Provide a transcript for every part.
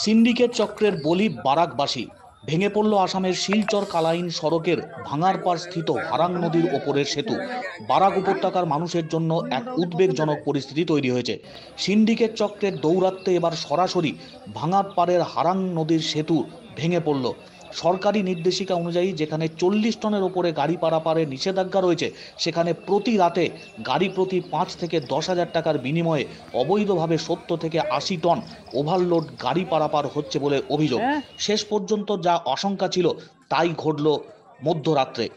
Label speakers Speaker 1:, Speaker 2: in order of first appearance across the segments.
Speaker 1: Syndicate চক্রের বলি বারাকবাসী। ভেঙে পড়ল আসামের শিলচর কালাইন সড়কের ভাঙারপাড় স্থিত হারাং নদীর ওপরের সেতু। বারাক উপত্যকার মানুষের জন্য এক উদ্বেগজনক পরিস্থিতি তৈরি হয়েছে। সিন্ডিকেট চক্রের দৌরাত্ম্যে এবার সরাসরি ভাঙারপাড়ের হারাং নদীর সেতু ভেঙে পড়ল। সরকারি নির্দেশিকা অনুযায়ী যেখানে 40 টনের ওপরে গাড়ি পারাপারের নিষেধাজ্ঞা রয়েছে, সেখানে প্রতি রাতে গাড়ি প্রতি 5 থেকে 10,000 টাকার বিনিময়ে অবৈধভাবে 70 থেকে 80 টন ওভারলোড গাড়ি পারাপার হচ্ছে বলে অভিযোগ। শেষ পর্যন্ত যা আশঙ্কা ছিল তাই ঘটল মধ্যরাত্রে।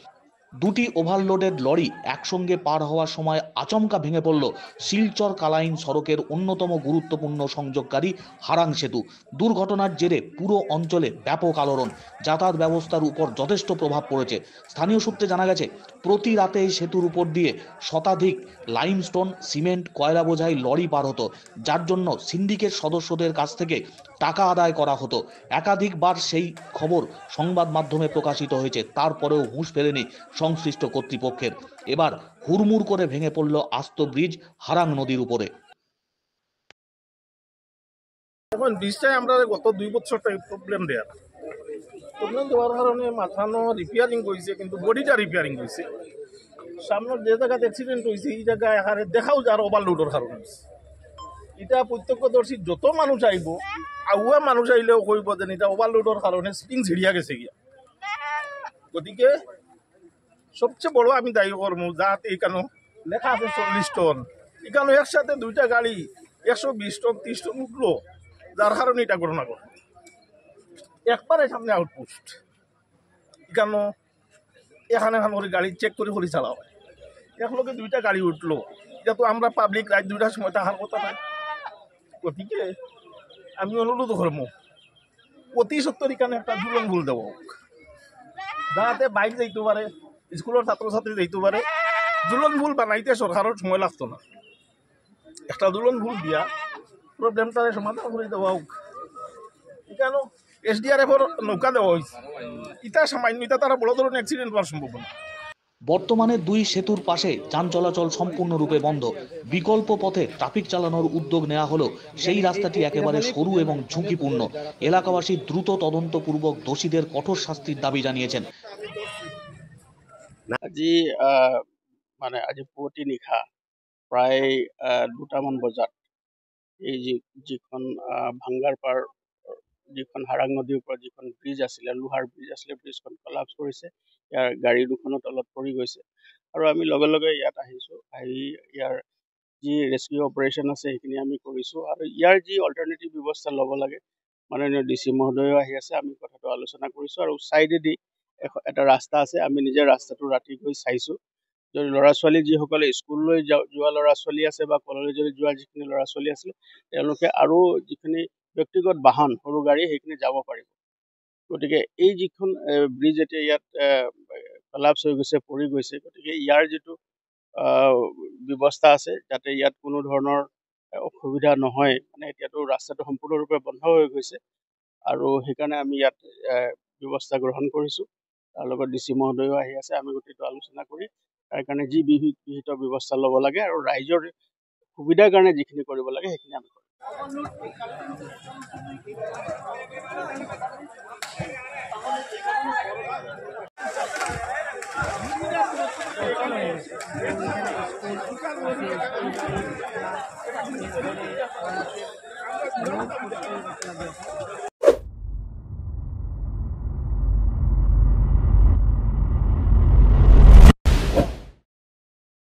Speaker 1: দুটি ওভারলোডেড লরি একসঙ্গে পার হওয়ার সময় আচমকা ভেঙে পড়ল শিলচর কালাইন সড়কের অন্যতম গুরুত্বপূর্ণ সংযোগকারী হারাং সেতু। দুর্ঘটনার জেরে পুরো অঞ্চলে ব্যাপক আলোড়ন, যাতায়াত ব্যবস্থার উপর যথেষ্ট প্রভাব পড়েছে। স্থানীয় সূত্রে জানা গেছে, প্রতি রাতে এই সেতুর উপর দিয়ে শতাধিক লাইমস্টোন, সিমেন্ট, কয়লা বোঝাই লরি পার হতো, যার জন্য সিন্ডিকেট সদস্যদের কাছ থেকে টাকা আদায় করা হতো। একাধিকবার সেই খবর সংবাদ মাধ্যমে প্রকাশিত হয়েছে, তারপরেও হুঁশ ফেরেনি সংশ্লিষ্ট কর্তৃপক্ষের। এবার হুড়মুড় করে ভেঙে পড়ল আস্ত ব্রিজ হারাং নদীর উপরে।
Speaker 2: এখন ব্রিজটাই আমরা গত 2 বছর প্রবলেম দেওয়ার কারণে মাথানো রিপেয়ারিং হয়েছে, কিন্তু বডিটা রিপেয়ারিং হয়েছে। সামনের যে জায়গাতে অ্যাক্সিডেন্ট হয়েছে এই জায়গায় এখানে দেখাও যার ওভারলোডের কারণে এটা প্রত্যক্ষদর্শী যত মানুষ আইব, আগুয়া মানুষ আইলেও কইব যে এটা ওভারলোডের কারণে স্প্রিং ছিড়িয়া গেছে গিয়া। গতিকে সবচেয়ে বড় আমি দায়ী করবো, যাতে এখানে লেখা আছে 40 টন, এখানে একসাথে দুইটা গাড়ি 120 টন 30 টন উঠলো, যার কারণে এটা ঘটনা ঘটে। একবারে সামনে আউটপোস্ট এখানে গাড়ি চেক করে চালা হয়, একলোকে দুইটা গাড়ি উঠলো, এটা তো আমরা পাবলিক রাত 2টার সময় তাহার কথা নাই। গতিকে আমি অনুরোধ করবো অতি সত্তর এখানে একটা দুলন ভুল দেব, যাতে বাইক যাইতে পারে, স্কুলের ছাত্রছাত্রী যাইতে পারে। দুলন ভুল বানাইতে সরকারের সময় লাগতো না, একটা দুলন ভুল দিয়া প্রবলেমটা সমাধান করে দেওয়া হোক। এখানে SDRF-এর নৌকা দেওয়া হয়েছে, এটা সামান্য, এটা তারা বড় ধরনের অ্যাক্সিডেন্ট হওয়ার সম্ভাবনা।
Speaker 1: বর্তমানে দুই সেতুর পাশে যান চলাচল সম্পূর্ণরূপে বন্ধ। বিকল্প পথে ট্রাফিক চালানোর উদ্যোগ নেওয়া হলেও সেই রাস্তাটি একেবারে সরু এবং ঝুঁকিপূর্ণ। এলাকাবাসী দ্রুত তদন্তপূর্বক দোষীদের কঠোর শাস্তির দাবি জানিয়েছেন।
Speaker 3: আজি পুৱতি নিশা প্ৰায় 2টামান বজাত এই যিখন ভাঙ্গাৰপাৰ, যিখন হাৰাং নদীৰ ওপৰত যিখন ব্ৰিজ আছিলে, লোহাৰ ব্ৰিজ আছিলে, ব্ৰিজখন কলাপছ কৰিছে। ইয়াৰ গাড়ী দুখনো তলত পৰি গৈছে আৰু আমি লগে লগে ইয়াত আহিছোঁ। আহি ইয়াৰ যি ৰেস্কিউ অপাৰেশ্যন আছে সেইখিনি আমি কৰিছোঁ আৰু ইয়াৰ যি অল্টাৰনেটিভ ব্যৱস্থা ল'ব লাগে, মাননীয় DC মহোদয়ো আহি আছে, আমি কথাটো আলোচনা কৰিছোঁ। আৰু ছাইডেদি এটা ৰাস্তা আছে, আমি নিজে ৰাস্তাটো ৰাতি গৈ চাইছোঁ। যদি ল'ৰা ছোৱালী যিসকলে স্কুললৈ যোৱা ল'ৰা ছোৱালী আছে বা কলেজলৈ যোৱা যিখিনি ল'ৰা ছোৱালী আছিলে, তেওঁলোকে আৰু যিখিনি ব্যক্তিগত বাহন, সৰু গাড়ী, সেইখিনি যাব পাৰিব। গতিকে এই যিখন ব্ৰিজ এতিয়া ইয়াত কলাপছ হৈ গৈছে, পৰি গৈছে, গতিকে ইয়াৰ যিটো ব্যৱস্থা আছে যাতে ইয়াত কোনো ধৰণৰ অসুবিধা নহয়, মানে এতিয়াতো ৰাস্তাটো সম্পূৰ্ণৰূপে বন্ধ হৈ গৈছে আৰু সেইকাৰণে আমি ইয়াত ব্যৱস্থা গ্ৰহণ কৰিছোঁ। তাৰ লগত DC মহোদয়ো আহি আছে, আমি গোটেইটো আলোচনা কৰি তাৰ কাৰণে যি বিহিত ব্যৱস্থা ল'ব লাগে আৰু ৰাইজৰ সুবিধাৰ কাৰণে যিখিনি কৰিব লাগে সেইখিনি আমি কৰিম।